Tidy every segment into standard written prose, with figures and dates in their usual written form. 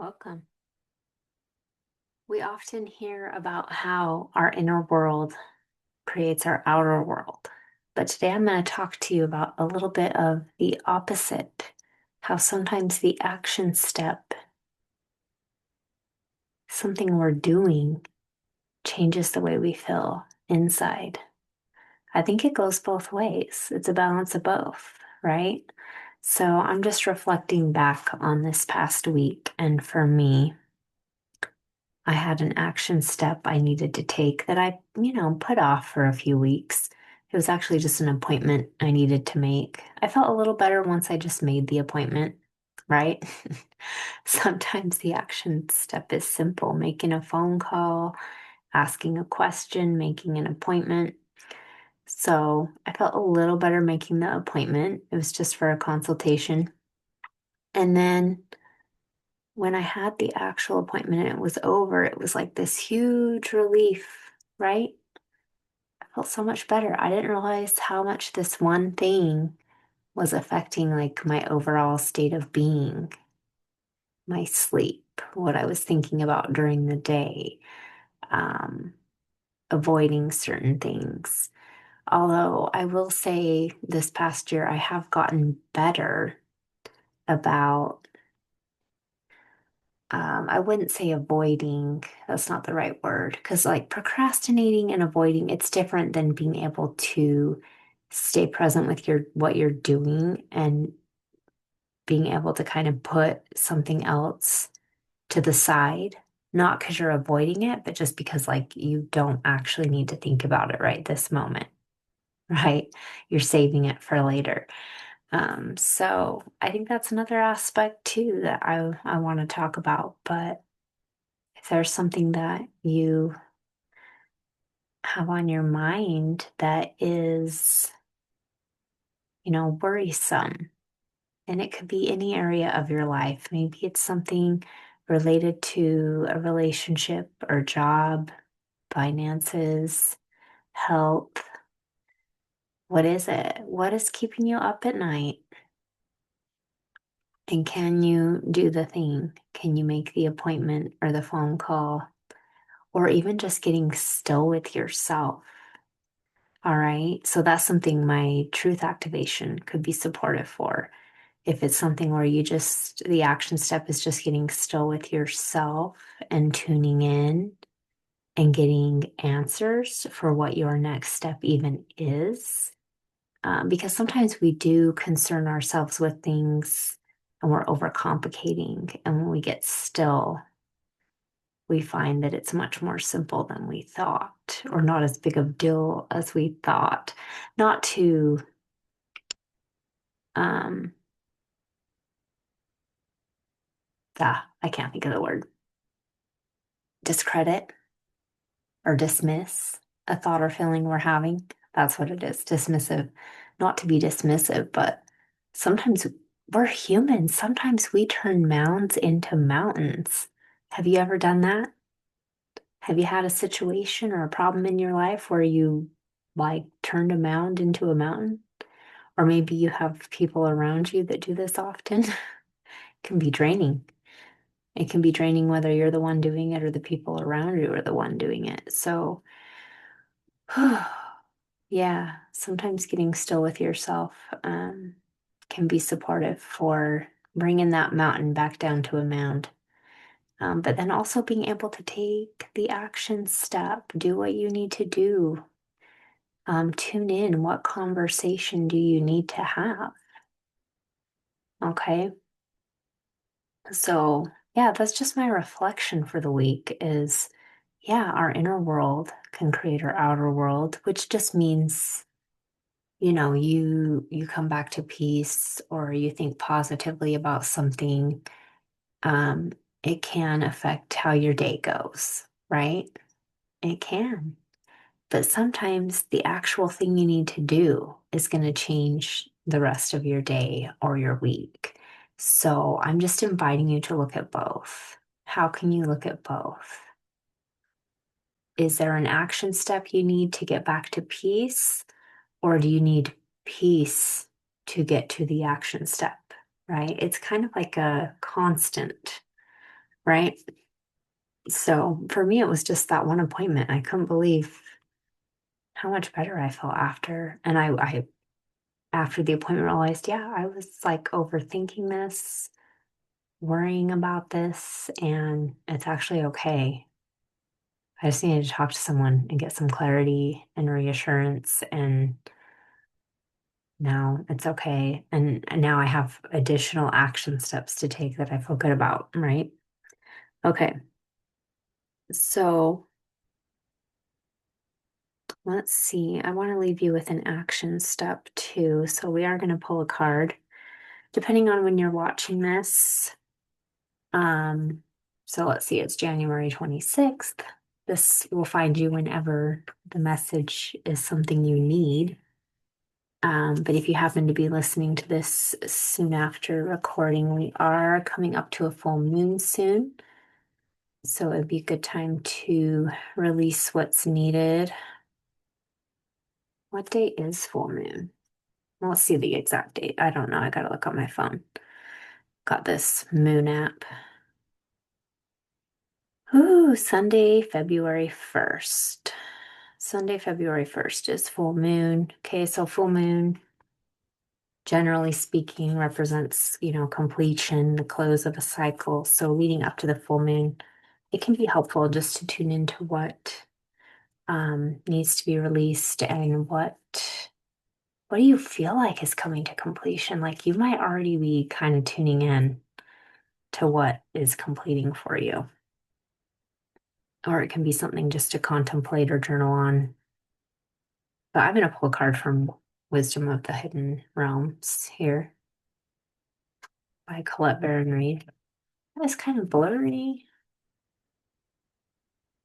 Welcome. We often hear about how our inner world creates our outer world. But today I'm going to talk to you about a little bit of the opposite, how sometimes the action step, something we're doing, changes the way we feel inside. I think it goes both ways. It's a balance of both, right? So I'm just reflecting back on this past week, and for me, I had an action step I needed to take that I put off for a few weeks. It was actually just an appointment I needed to make. I felt a little better once I just made the appointment, right? Sometimes the action step is simple, making a phone call, asking a question, making an appointment. So I felt a little better making the appointment. It was just for a consultation. And then when I had the actual appointment and it was over, it was like this huge relief, right? I felt so much better. I didn't realize how much this one thing was affecting like my overall state of being, my sleep, what I was thinking about during the day, um, avoiding certain things. Although I will say this past year, I have gotten better about I wouldn't say avoiding, that's not the right word, because like procrastinating and avoiding, it's different than being able to stay present with your what you're doing and being able to kind of put something else to the side, not because you're avoiding it, but just because like you don't actually need to think about it right this moment, right? You're saving it for later. So I think that's another aspect too that I want to talk about, but if there's something that you have on your mind that is, worrisome, and it could be any area of your life. Maybe it's something related to a relationship or job, finances, health. What is it? What is keeping you up at night? And can you do the thing? Can you make the appointment or the phone call? Or even just getting still with yourself. All right. So that's something my truth activation could be supportive for. If it's something where the action step is just getting still with yourself and tuning in and getting answers for what your next step even is. Because sometimes we do concern ourselves with things and we're overcomplicating. And when we get still, we find that it's much more simple than we thought, or not as big of a deal as we thought. Not to um I can't think of the word, discredit or dismiss a thought or feeling we're having. That's what it is, dismissive. Not to be dismissive, but sometimes we're human. Sometimes we turn mounds into mountains. Have you ever done that? Have you had a situation or a problem in your life where you like turned a mound into a mountain? Or maybe you have people around you that do this often. It can be draining. It can be draining whether you're the one doing it or the people around you are the one doing it. So, yeah, sometimes getting still with yourself can be supportive for bringing that mountain back down to a mound. But then also being able to take the action step, do what you need to do. Tune in. What conversation do you need to have? Okay. So, yeah, that's just my reflection for the week is, yeah, our inner world can create our outer world, which just means, you come back to peace or you think positively about something. Um, it can affect how your day goes, right? It can. But sometimes the actual thing you need to do is going to change the rest of your day or your week. So I'm just inviting you to look at both. How can you look at both? Is there an action step you need to get back to peace, or do you need peace to get to the action step, right? It's kind of like a constant. right? So for me, it was just that one appointment. I couldn't believe how much better I felt after. And I after the appointment realized, yeah, I was like overthinking this, worrying about this, and it's actually okay. I just needed to talk to someone and get some clarity and reassurance, and now it's okay. And now I have additional action steps to take that I feel good about, right? Okay, so let's see. I want to leave you with an action step too. So we are going to pull a card. Depending on when you're watching this, Um, so let's see, it's January 26th. This will find you whenever the message is something you need. But if you happen to be listening to this soon after recording, we are coming up to a full moon soon. So it'd be a good time to release what's needed. What date is full moon? Well, let's see the exact date. I don't know. I gotta look on my phone. Got this moon app. Ooh, Sunday, February 1st. Sunday, February 1st is full moon. Okay, so full moon, generally speaking, represents, completion, the close of a cycle. So leading up to the full moon, it can be helpful just to tune into what needs to be released and what do you feel like is coming to completion? Like you might already be kind of tuning in to what is completing for you. Or it can be something just to contemplate or journal on. But I'm going to pull a card from Wisdom of the Hidden Realms here by Colette Baron-Reid. That is kind of blurry,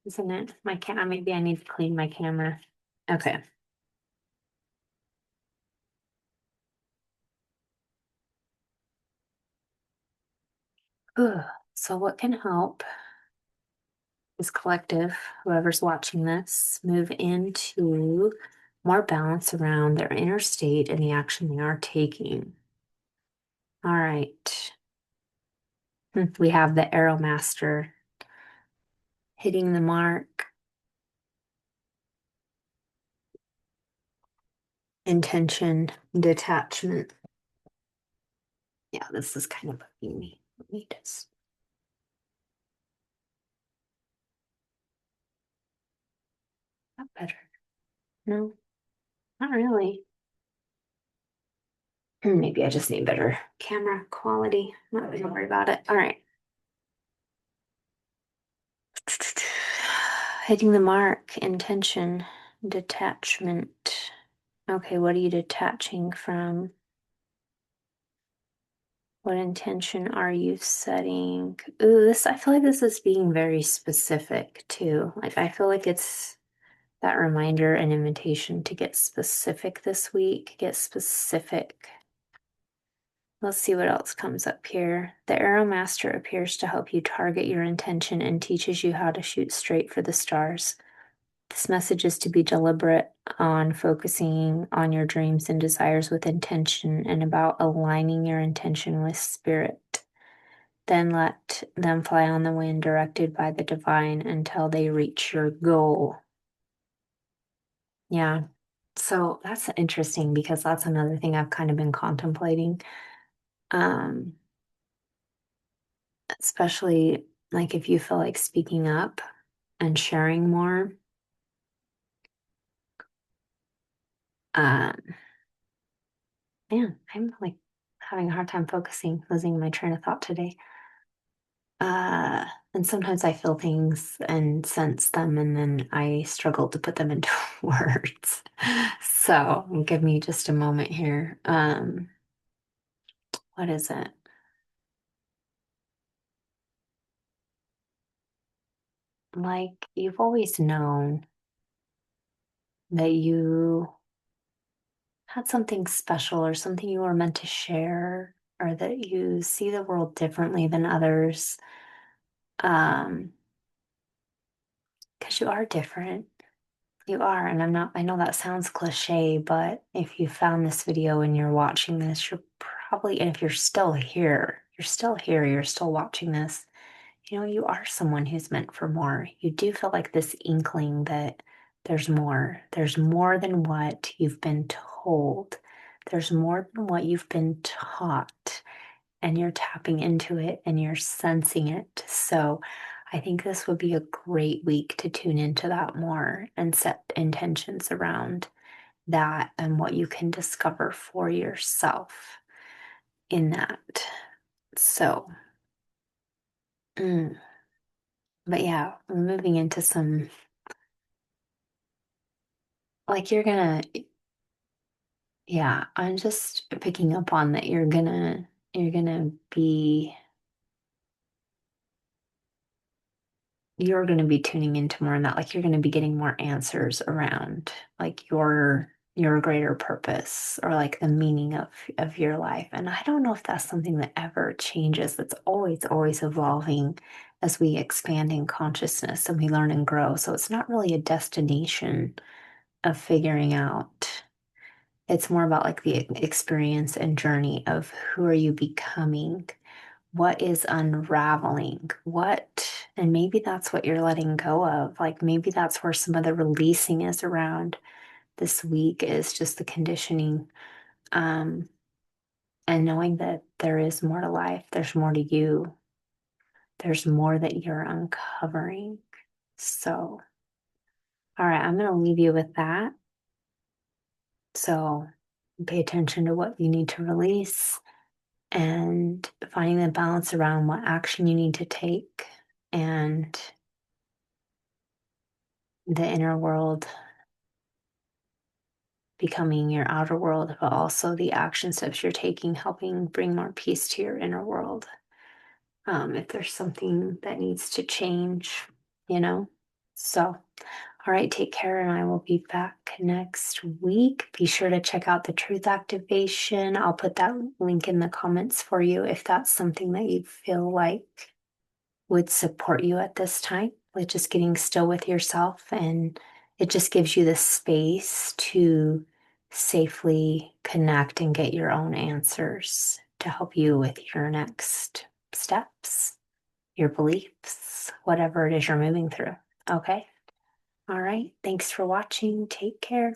isn't it? Maybe I need to clean my camera. Okay. Ugh. So what can help is collective, whoever's watching this, move into more balance around their inner state and the action they are taking. All right. We have the Arrow Master hitting the mark, intention, detachment. Yeah, this is kind of bugging me. Let me just. Not better. No, not really. Maybe I just need better camera quality. Not gonna worry about it. All right. Hitting the mark, intention, detachment. Okay, what are you detaching from? What intention are you setting? Ooh, I feel like this is being very specific too. Like, I feel like it's that reminder and invitation to get specific this week. Get specific. Let's see what else comes up here. The Arrow Master appears to help you target your intention and teaches you how to shoot straight for the stars. This message is to be deliberate on focusing on your dreams and desires with intention and about aligning your intention with spirit. Then let them fly on the wind directed by the divine until they reach your goal. Yeah. So that's interesting because that's another thing I've kind of been contemplating. Um, Especially like if you feel like speaking up and sharing more. Um, Man, I'm like having a hard time focusing, losing my train of thought today. Uh, and sometimes I feel things and sense them, and then I struggle to put them into words. So give me just a moment here. What is it? Like you've always known that you had something special or something you were meant to share, or that you see the world differently than others. Um, because you are different. You are, and I know that sounds cliche, but if you found this video and you're watching this, and if you're still here, you're still here, you're still watching this, you are someone who's meant for more. You do feel like this inkling that there's more. There's more than what you've been told. There's more than what you've been taught. And you're tapping into it and you're sensing it. So I think this would be a great week to tune into that more and set intentions around that and what you can discover for yourself in that. So, mm, but yeah, we're moving into some, like yeah, I'm just picking up on that you're gonna be you're going to be tuning into more in that, like you're going to be getting more answers around like your greater purpose or like the meaning of your life. And I don't know if that's something that ever changes. That's always evolving as we expand in consciousness and we learn and grow. So it's not really a destination of figuring out. It's more about like the experience and journey of who are you becoming, what is unraveling, and maybe that's what you're letting go of. Like maybe that's where some of the releasing is around this week, is just the conditioning, um, and knowing that there is more to life, there's more to you, there's more that you're uncovering. So, all right, I'm going to leave you with that. So, pay attention to what you need to release and finding the balance around what action you need to take and the inner world becoming your outer world, but also the action steps you're taking, helping bring more peace to your inner world. If there's something that needs to change, you know? So, all right, take care, and I will be back next week. Be sure to check out the truth activation. I'll put that link in the comments for you if that's something that you feel like would support you at this time, with just getting still with yourself. And it just gives you the space to safely connect and get your own answers to help you with your next steps, your beliefs, whatever it is you're moving through. Okay. All right. Thanks for watching. Take care.